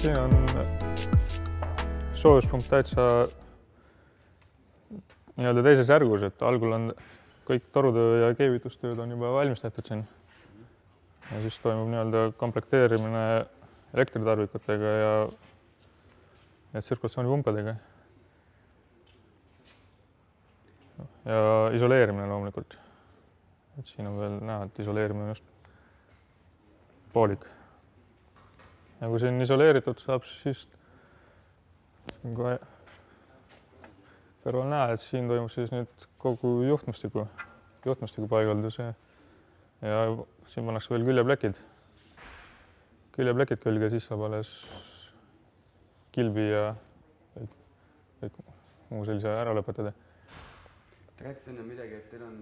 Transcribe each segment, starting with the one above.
siin on soojuspump täitsa nii-öelda teises järgus, et algul on kõik torutöö ja keevitustööd on juba valmistatud siin. Ja siis toimub nii-öelda komplekteerimine elektritarvikutega ja tsirkulatsioonipumpadega. Ja isoleerimine loomulikult. Et siin on veel näha, et isoleerimine on just poolik. Ja kui siin isoleeritud saab, siis kohe kõrval näha, et siin toimub siis nüüd kogu juhtmestiku paigaldus ja siin pannakse veel küljeplekid külge, siis saab alles kilbi ja kõik muu sellise ära lõpetada. Rääkis enne midagi, et teil on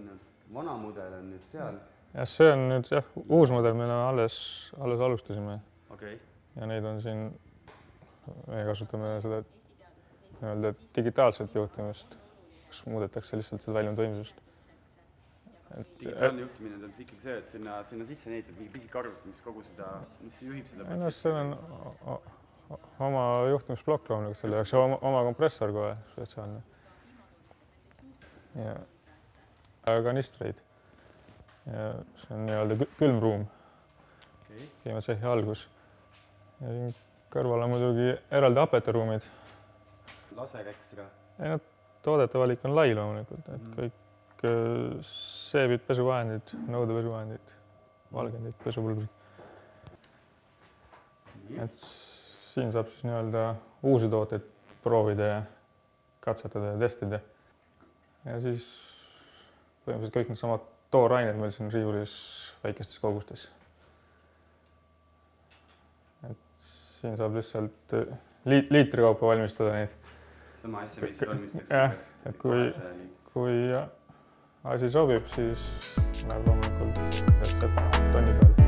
vana mudel on nüüd seal? Ja see on nüüd uus mudel, mille alles alustasime. Okay. Ja neid on siin, me kasutame seda nii-öelda digitaalset juhtimist, kus muudetakse lihtsalt seda väljundtoimsust. Digitaalne juhtimine on ikkagi see, et sinna sisse nehitab mingi pisik arvuti, mis kogu seda, mis juhib seda protsessi? See on oma juhtimisplokk loomulikult, selle jaoks oma kompressor kohe spetsiaalne. Ja kanistreid. Ja see on nii-öelda külmruum. Keemiatsehhi algus. Ja siin kõrval on muidugi eraldi apetaruumid. Laser ekstra? Ei, toodete valik on lai loomulikult, et kõik seebid, pesuvahendid, nõudepesuvahendid, valgendid, pesupulbrid. Et siin saab siis nii-öelda uusi tooteid proovida ja katsetada ja testida. Ja siis põhimõtteliselt kõik need samad toorained meil siin riiulis väikestes kogustes. Et siin saab lihtsalt liitri kaupa valmistada neid. Sama asja, mis valmistaks? Jah, et kui asi sobib, siis läheb loomulikult retsept tonni peale.